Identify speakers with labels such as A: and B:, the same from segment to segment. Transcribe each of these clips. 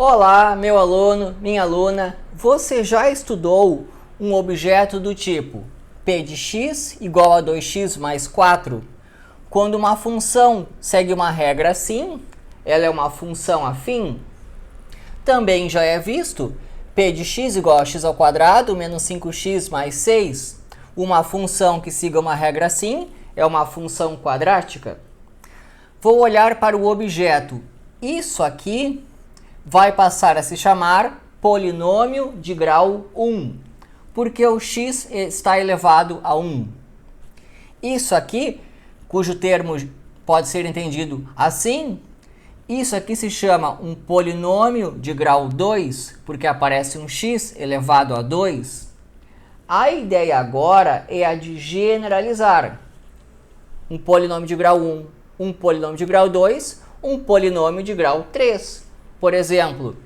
A: Olá, meu aluno, minha aluna. Você já estudou um objeto do tipo p de x igual a 2x mais 4? Quando uma função segue uma regra assim, ela é uma função afim? Também já é visto p de x igual a x ao quadrado menos 5x mais 6. Uma função que siga uma regra assim é uma função quadrática. Vou olhar para o objeto. Isso aqui vai passar a se chamar polinômio de grau 1, porque o x está elevado a 1. Isso aqui, cujo termo pode ser entendido assim, isso aqui se chama um polinômio de grau 2, porque aparece um x elevado a 2. A ideia agora é a de generalizar. Um polinômio de grau 1, um polinômio de grau 2, um polinômio de grau 3. Por exemplo,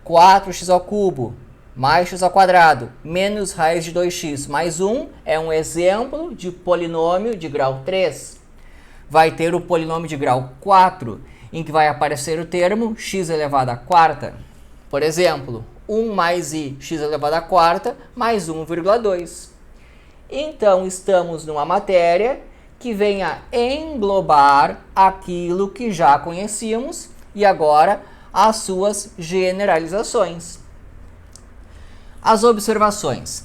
A: 4x ao cubo mais x ao quadrado menos raiz de 2x mais 1 é um exemplo de polinômio de grau 3. Vai ter o polinômio de grau 4, em que vai aparecer o termo x elevado à quarta. Por exemplo, 1 mais i x elevado à quarta mais 1,2. Então, estamos numa matéria que vem a englobar aquilo que já conhecíamos e agora as suas generalizações. As observações.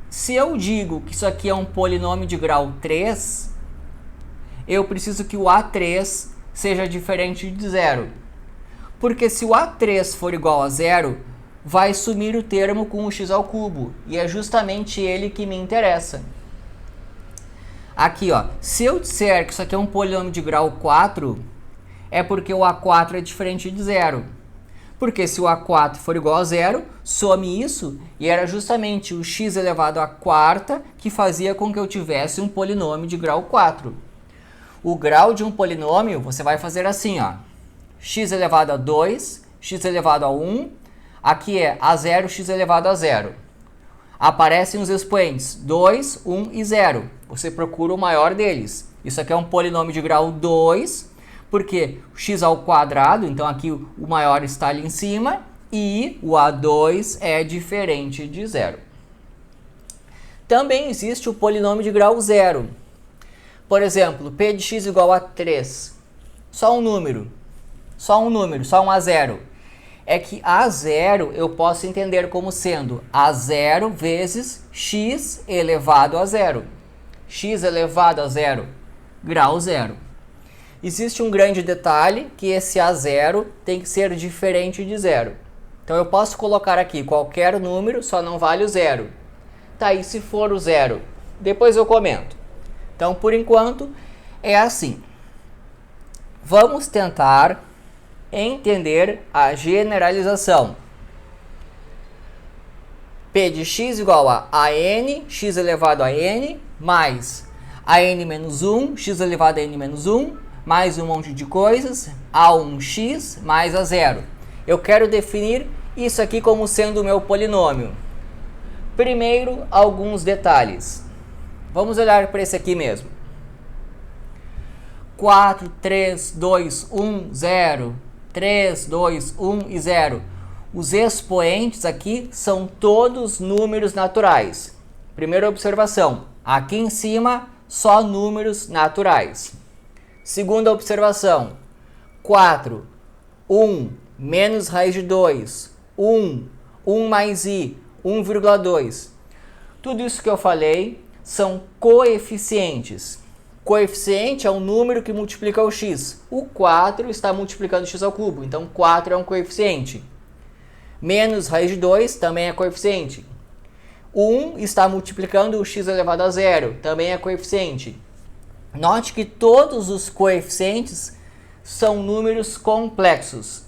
A: Se eu digo que isso aqui é um polinômio de grau 3, eu preciso que o A3 seja diferente de zero. Porque se o A3 for igual a zero, vai sumir o termo com o x ao cubo. E é justamente ele que me interessa. Aqui, ó, se eu disser que isso aqui é um polinômio de grau 4, é porque o A4 é diferente de zero. Porque se o A4 for igual a zero, some isso, e era justamente o x elevado à quarta que fazia com que eu tivesse um polinômio de grau 4. O grau de um polinômio, você vai fazer assim, ó, x elevado a 2, x elevado a 1, aqui é A0, x elevado a 0. Aparecem os expoentes 2, 1 e 0. Você procura o maior deles. Isso aqui é um polinômio de grau 2, porque o x ao quadrado, então aqui o maior está ali em cima, e o A2 é diferente de 0. Também existe o polinômio de grau 0. Por exemplo, p de x igual a 3. Só um número, só um A0. É que A0 eu posso entender como sendo A0 vezes x elevado a 0. X elevado a 0, grau 0. Existe um grande detalhe, que esse A0 tem que ser diferente de 0. Então eu posso colocar aqui qualquer número, só não vale o 0. Tá, e se for o 0? Depois eu comento. Então, por enquanto, é assim. Vamos tentar entender a generalização. P de x igual a n, x elevado a n, mais a n menos 1, x elevado a n menos 1, mais um monte de coisas, a1x mais a 0. Eu quero definir isso aqui como sendo o meu polinômio. Primeiro, alguns detalhes. Vamos olhar para esse aqui mesmo. 4, 3, 2, 1, 0. 3, 2, 1 e 0. Os expoentes aqui são todos números naturais. Primeira observação, aqui em cima só números naturais. Segunda observação, 4, 1, menos raiz de 2, 1, 1 mais i, 1,2. Tudo isso que eu falei são coeficientes. Coeficiente é um número que multiplica o x. O 4 está multiplicando o x ao cubo, então 4 é um coeficiente. Menos raiz de 2 também é coeficiente. 1 está multiplicando o x elevado a 0, também é coeficiente. Note que todos os coeficientes são números complexos.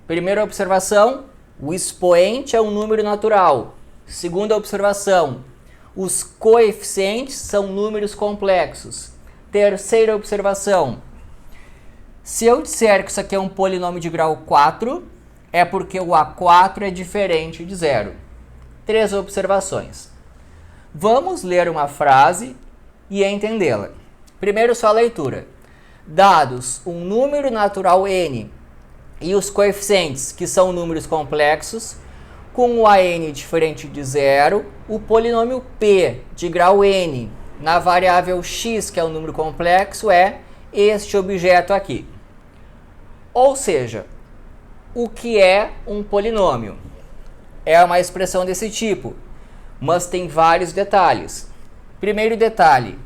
A: Primeira observação, o expoente é um número natural. Segunda observação, os coeficientes são números complexos. Terceira observação, se eu disser que isso aqui é um polinômio de grau 4, é porque o A4 é diferente de 0. 3 observações. Vamos ler uma frase e entendê-la. Primeiro, só a leitura. Dados um número natural n e os coeficientes, que são números complexos, com o AN diferente de zero, o polinômio P de grau N na variável x, que é um número complexo, é este objeto aqui. Ou seja, o que é um polinômio? É uma expressão desse tipo, mas tem vários detalhes. Primeiro detalhe,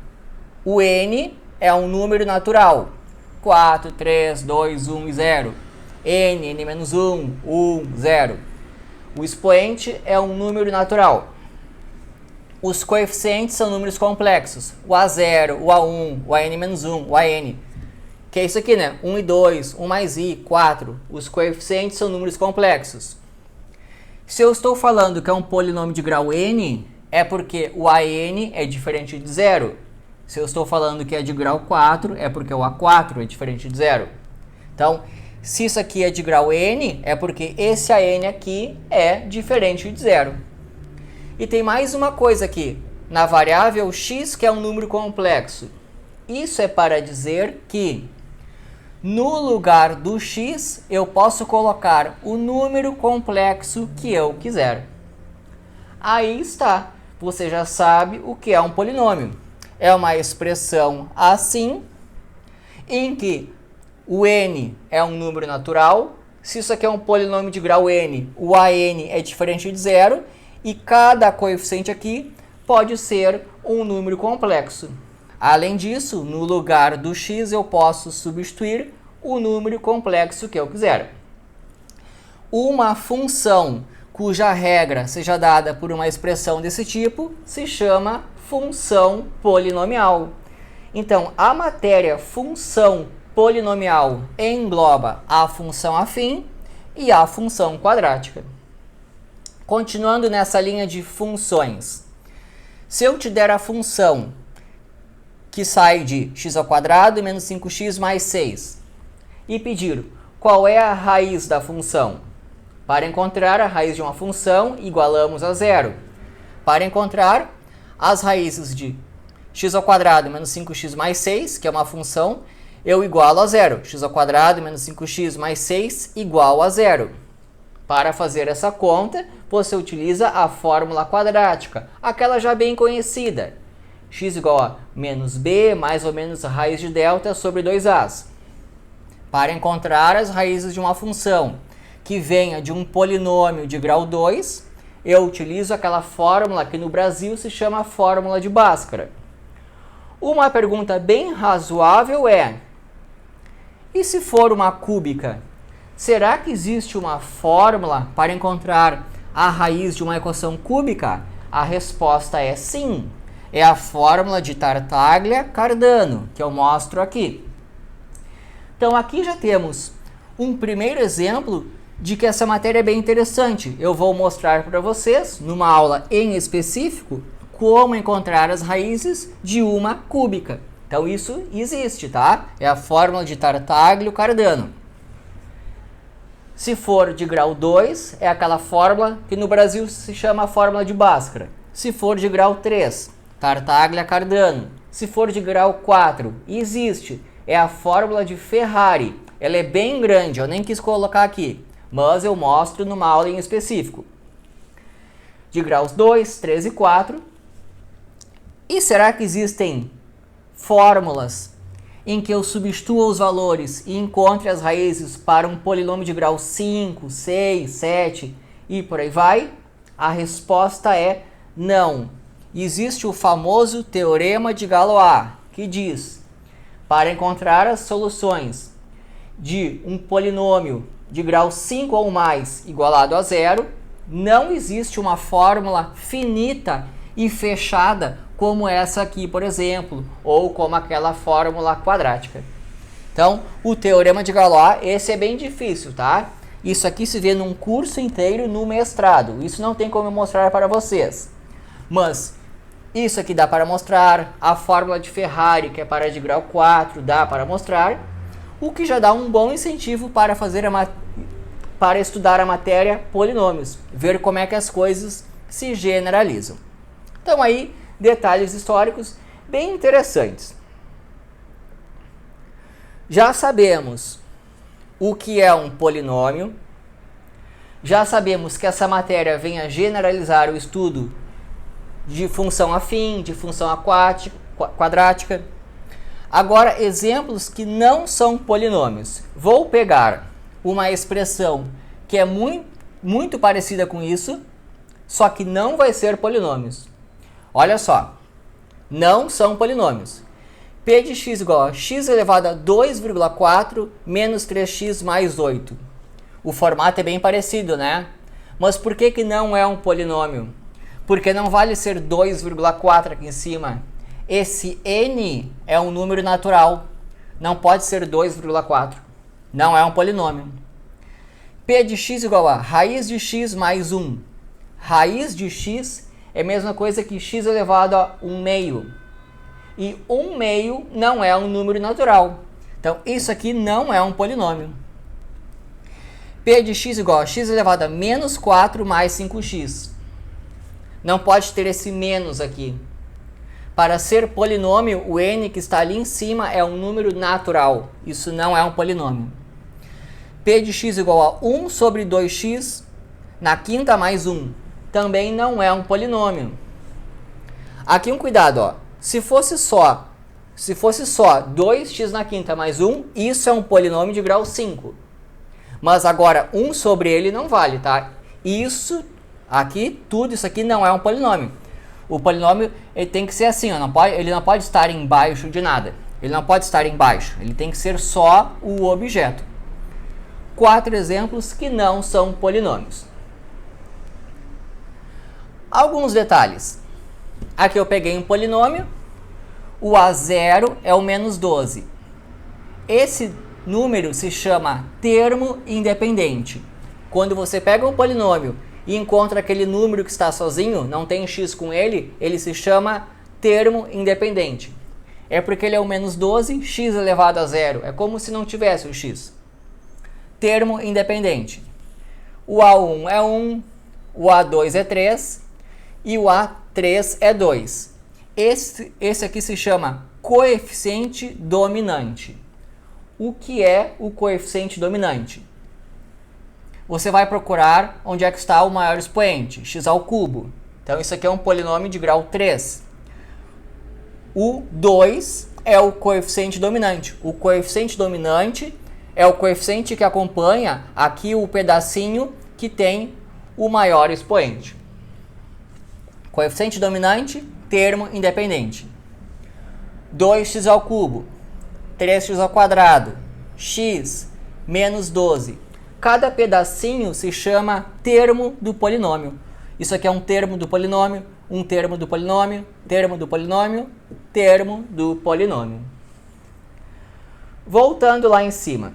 A: o n é um número natural. 4, 3, 2, 1 e 0. n-1, 1, 0. O expoente é um número natural. Os coeficientes são números complexos. O A0, o A1, o AN-1, o AN. Que é isso aqui, né? 1 e 2, 1 mais i, 4. Os coeficientes são números complexos. Se eu estou falando que é um polinômio de grau n, é porque o AN é diferente de zero. Se eu estou falando que é de grau 4, é porque o A4 é diferente de zero. Então, se isso aqui é de grau n, é porque esse AN aqui é diferente de zero. E tem mais uma coisa aqui. Na variável x, que é um número complexo. Isso é para dizer que no lugar do x, eu posso colocar o número complexo que eu quiser. Aí está. Você já sabe o que é um polinômio. É uma expressão assim, em que o n é um número natural. Se isso aqui é um polinômio de grau n, o AN é diferente de zero. E cada coeficiente aqui pode ser um número complexo. Além disso, no lugar do x, eu posso substituir o número complexo que eu quiser. Uma função cuja regra seja dada por uma expressão desse tipo se chama função polinomial. Então, a matéria função polinomial engloba a função afim e a função quadrática. Continuando nessa linha de funções, se eu te der a função que sai de x² menos 5x mais 6 e pedir qual é a raiz da função, para encontrar a raiz de uma função, igualamos a zero. Para encontrar as raízes de x² menos 5x mais 6, que é uma função, eu igualo a zero. x² menos 5x mais 6 igual a zero. Para fazer essa conta, você utiliza a fórmula quadrática, aquela já bem conhecida. X igual a menos b mais ou menos a raiz de delta sobre 2a. Para encontrar as raízes de uma função que venha de um polinômio de grau 2, eu utilizo aquela fórmula que no Brasil se chama fórmula de Bhaskara. Uma pergunta bem razoável é: e se for uma cúbica? Será que existe uma fórmula para encontrar a raiz de uma equação cúbica? A resposta é sim. É a fórmula de Tartaglia-Cardano, que eu mostro aqui. Então, aqui já temos um primeiro exemplo de que essa matéria é bem interessante. Eu vou mostrar para vocês, numa aula em específico, como encontrar as raízes de uma cúbica. Então, isso existe, tá? É a fórmula de Tartaglia-Cardano. Se for de grau 2, é aquela fórmula que no Brasil se chama a fórmula de Bhaskara. Se for de grau 3, Tartaglia-Cardano. Se for de grau 4, existe, é a fórmula de Ferrari. Ela é bem grande, eu nem quis colocar aqui, mas eu mostro numa aula em específico. De graus 2, 3 e 4. E será que existem fórmulas em que eu substitua os valores e encontre as raízes para um polinômio de grau 5, 6, 7 e por aí vai? A resposta é não. Existe o famoso teorema de Galois, que diz: para encontrar as soluções de um polinômio de grau 5 ou mais igualado a zero, não existe uma fórmula finita e fechada como essa aqui, por exemplo, ou como aquela fórmula quadrática. Então, o teorema de Galois, esse é bem difícil, tá? Isso aqui se vê num curso inteiro no mestrado. Isso não tem como eu mostrar para vocês. Mas isso aqui dá para mostrar. A fórmula de Ferrari, que é para de grau 4, dá para mostrar. O que já dá um bom incentivo para para estudar a matéria polinômios. Ver como é que as coisas se generalizam. Então aí, detalhes históricos bem interessantes. Já sabemos o que é um polinômio. Já sabemos que essa matéria vem a generalizar o estudo de função afim, de função quadrática. Agora, exemplos que não são polinômios. Vou pegar uma expressão que é muito parecida com isso, só que não vai ser polinômios. Olha só, não são polinômios. P de x igual a x elevado a 2,4 menos 3x mais 8. O formato é bem parecido, né? Mas por que não é um polinômio? Porque não vale ser 2,4 aqui em cima. Esse n é um número natural. Não pode ser 2,4. Não é um polinômio. P de x igual a raiz de x mais 1. Raiz de x é a mesma coisa que x elevado a 1 meio. E 1 meio não é um número natural. Então, isso aqui não é um polinômio. P de x igual a x elevado a menos 4 mais 5x. Não pode ter esse menos aqui. Para ser polinômio, o n que está ali em cima é um número natural. Isso não é um polinômio. P de x igual a 1 sobre 2x na quinta mais 1. Também não é um polinômio. Aqui um cuidado, ó. Se fosse só 2x na quinta mais 1, isso é um polinômio de grau 5. Mas agora 1 sobre ele não vale, tá? Isso aqui, tudo isso aqui não é um polinômio. O polinômio ele tem que ser assim, ó, ele não pode estar embaixo de nada. Ele não pode estar embaixo, ele tem que ser só o objeto. 4 exemplos que não são polinômios. Alguns detalhes. Aqui eu peguei um polinômio, o A0 é o menos 12. Esse número se chama termo independente. Quando você pega um polinômio e encontra aquele número que está sozinho, não tem x com ele, ele se chama termo independente. É porque ele é o menos 12, x elevado a 0. É como se não tivesse o x. Termo independente. O A1 é 1, o A2 é 3 e o A3 é 2. Esse aqui se chama coeficiente dominante. O que é o coeficiente dominante? Você vai procurar onde é que está o maior expoente, x ao cubo. Então, isso aqui é um polinômio de grau 3. O 2 é o coeficiente dominante. O coeficiente dominante é o coeficiente que acompanha aqui o pedacinho que tem o maior expoente. Coeficiente dominante, termo independente. 2x ao cubo, 3x ao quadrado, x menos 12. Cada pedacinho se chama termo do polinômio. Isso aqui é um termo do polinômio, um termo do polinômio, termo do polinômio, termo do polinômio. Voltando lá em cima.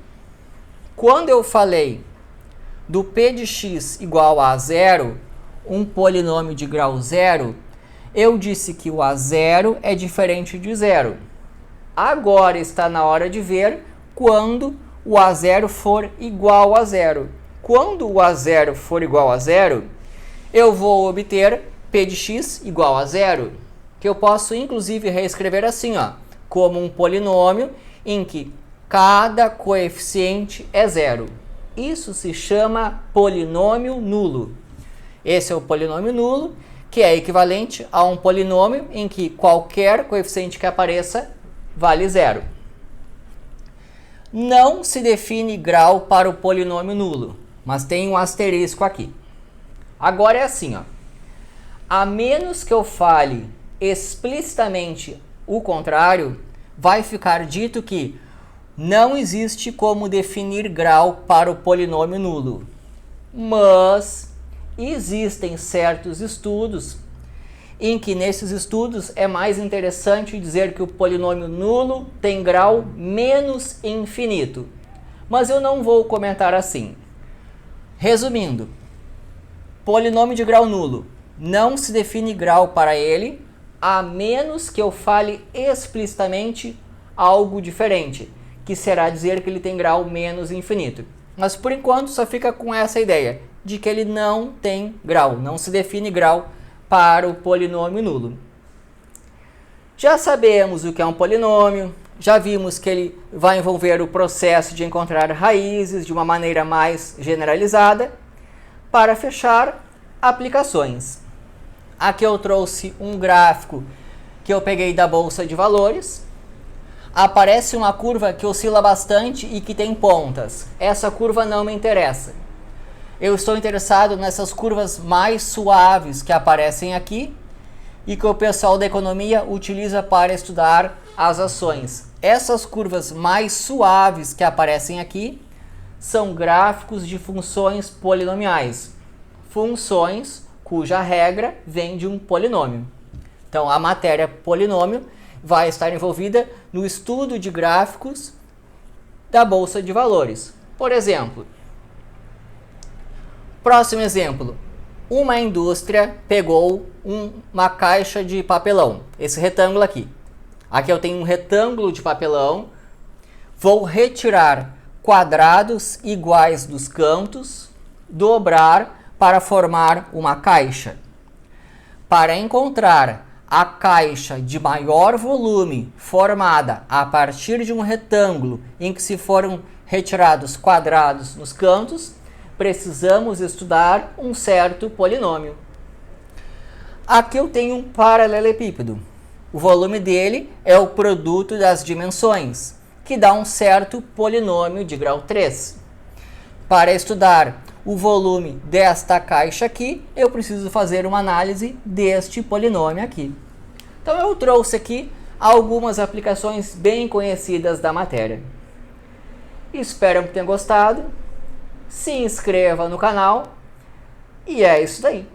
A: Quando eu falei do p de x igual a 0, um polinômio de grau 0, eu disse que o A0 é diferente de 0. Agora está na hora de ver quando o A0 for igual a 0. Quando o A0 for igual a 0, eu vou obter p de x igual a 0, que eu posso inclusive reescrever assim, ó, como um polinômio em que cada coeficiente é 0. Isso se chama polinômio nulo. Esse é o polinômio nulo, que é equivalente a um polinômio em que qualquer coeficiente que apareça vale 0. Não se define grau para o polinômio nulo, mas tem um asterisco aqui. Agora é assim, ó. A menos que eu fale explicitamente o contrário, vai ficar dito que não existe como definir grau para o polinômio nulo. Mas existem certos estudos em que nesses estudos é mais interessante dizer que o polinômio nulo tem grau menos infinito. Mas eu não vou comentar assim. Resumindo, polinômio de grau nulo, não se define grau para ele, a menos que eu fale explicitamente algo diferente, que será dizer que ele tem grau menos infinito. Mas por enquanto só fica com essa ideia, de que ele não tem grau, não se define grau para o polinômio nulo. Já sabemos o que é um polinômio, Já vimos que ele vai envolver o processo de encontrar raízes de uma maneira mais generalizada. Para fechar, aplicações. Aqui eu trouxe um gráfico que eu peguei da Bolsa de Valores. Aparece uma curva que oscila bastante e que tem pontas. Essa curva não me interessa. Eu estou interessado nessas curvas mais suaves que aparecem aqui e que o pessoal da economia utiliza para estudar as ações. Essas curvas mais suaves que aparecem aqui são gráficos de funções polinomiais. Funções cuja regra vem de um polinômio. Então, a matéria polinômio vai estar envolvida no estudo de gráficos da Bolsa de Valores. Por exemplo, próximo exemplo. Uma indústria pegou uma caixa de papelão, esse retângulo aqui. Aqui eu tenho um retângulo de papelão. Vou retirar quadrados iguais dos cantos, dobrar para formar uma caixa. Para encontrar a caixa de maior volume formada a partir de um retângulo em que se foram retirados quadrados nos cantos, precisamos estudar um certo polinômio. Aqui eu tenho um paralelepípedo. O volume dele é o produto das dimensões, que dá um certo polinômio de grau 3. Para estudar o volume desta caixa aqui, eu preciso fazer uma análise deste polinômio aqui. Então eu trouxe aqui algumas aplicações bem conhecidas da matéria. Espero que tenham gostado. Se inscreva no canal. E é isso daí.